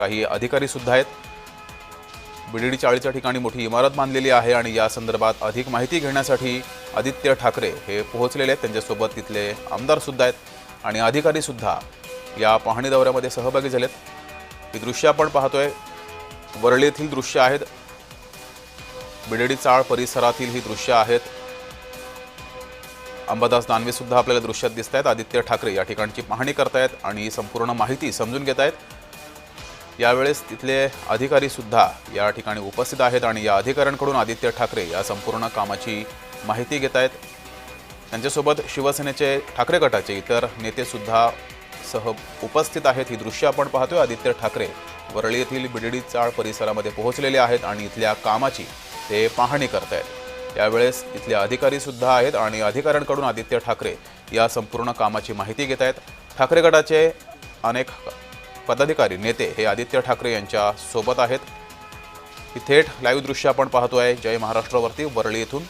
काही अधिकारी सुद्धा आहेत। बीडीडी चाळीच्या ठिकाणी मोठी इमारत बांधलेली आहे आणि या संदर्भात अधिक माहिती घेण्यासाठी आदित्य ठाकरे हे पोहोचलेले आहेत। त्यांच्यासोबत तिथले आमदार सुद्धा आहेत आणि अधिकारी सुद्धा या पाहणी दौऱ्यामध्ये सहभागी झालेत। ही दृश्य आपण पाहतोय, वरळी येथील दृश्य आहेत, बीडीडी चाळ परिसरातील ही दृश्य आहेत। अंबादास दानवे सुद्धा आपल्याला दृश्यात दिसत आहेत। आदित्य ठाकरे या ठिकाणची पाहणी करतायत आणि संपूर्ण माहिती समजून घेत आहेत। यावेळेस तिथले अधिकारी सुद्धा या ठिकाणी उपस्थित आहेत आणि या अधिकाऱ्यांकडून आदित्य ठाकरे या संपूर्ण कामाची माहिती घेत आहेत। त्यांच्यासोबत शिवसेनेचे ठाकरे गटाचे इतर नेते सुद्धा उपस्थित आहेत। ही दृश्य आपण पाहतोय, आदित्य ठाकरे वरळी येथील बीडीडी चाळ परिसरामध्ये पोहोचलेले आहेत आणि इथल्या कामाची ते पाहणी करतायत। यावेळेस इथले अधिकारी सुद्धा आहेत आणि अधिकाऱ्यांकडून आदित्य ठाकरे या संपूर्ण कामाची माहिती घेत आहेत। ठाकरे गटाचे अनेक पदाधिकारी नेते हे आदित्य ठाकरे यांच्या सोबत आहेत। ही थेट लाईव्ह दृश्य आपण पाहतोय जय महाराष्ट्रावरती। वरळी येथून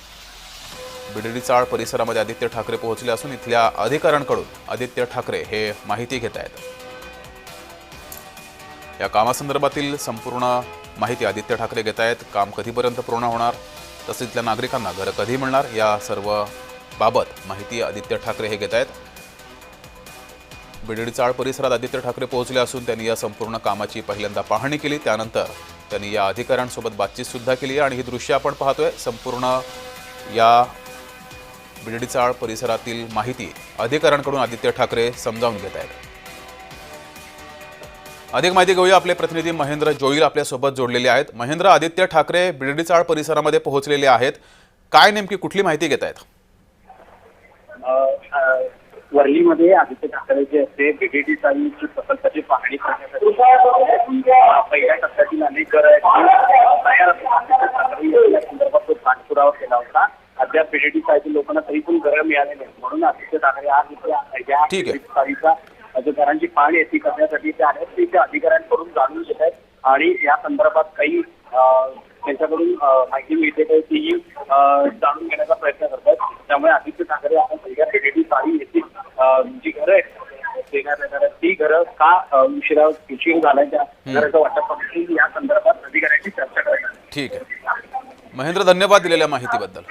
बीडीडी चाळ परिसरामध्ये आदित्य ठाकरे पोहोचले असून इथल्या अधिकाऱ्यांकडून आदित्य ठाकरे हे माहिती घेत आहेत। या कामासंदर्भातील संपूर्ण माहिती आदित्य ठाकरे घेत आहेत। काम कधीपर्यंत पूर्ण होणार, तसेच इथल्या नागरिकांना घरं कधी मिळणार, या सर्व बाबत माहिती आदित्य ठाकरे हे घेत आहेत। बीडीडी चाळ परिसरात आदित्य ठाकरे पोहोचले असून त्यांनी या संपूर्ण कामाची पहिल्यांदा पाहणी केली। त्यानंतर त्यांनी या अधिकाऱ्यांसोबत बातचीत सुद्धा केली आणि ही दृश्य आपण पाहतोय। संपूर्ण या बीडीडी चाळ परिसरातील माहिती अधिकाऱ्यांकडून आदित्य ठाकरे समजावून घेत आहेत। अधिक माहिती घेऊया, आपले प्रतिनिधी महेंद्र जोईल आपल्या सोबत जोडलेले आहेत। महेंद्र, आदित्य ठाकरे बीडीडी चाळ परिसरामध्ये पोहोचलेले आहेत, काय नेमकी कुठली माहिती घेत आहेत? वरळीमध्ये आदित्य ठाकरे जे असते बीडीडी चाळीची प्रकल्पाची पाहणी करण्यासाठी पहिल्या टप्प्यातील अनेक घरं या संदर्भात तो पाठपुरावा केला होता। अद्याप बीडीडी चाळीतील लोकांना तरी पण घरं मिळाले नाही, म्हणून आदित्य ठाकरे आज या चाळीचा घरांची पाहणी येथे करण्यासाठी ते आहेत। ते अधिकाऱ्यांकडून जाणून घेत आहेत आणि या संदर्भात काही त्यांच्याकडून माहिती मिळते का तीही जाणून घेण्याचा प्रयत्न करतात। त्यामुळे आदित्य ठाकरे आपण पहिल्या बीडीडी चाळी येथील जी घरं आहेत देण्यात येणार आहेत, ती घरं का उशीर झाल्याच्या घराचं वाटप या संदर्भात अधिकाऱ्यांची चर्चा करणार। ठीक आहे महेंद्र, धन्यवाद दिलेल्या माहितीबद्दल।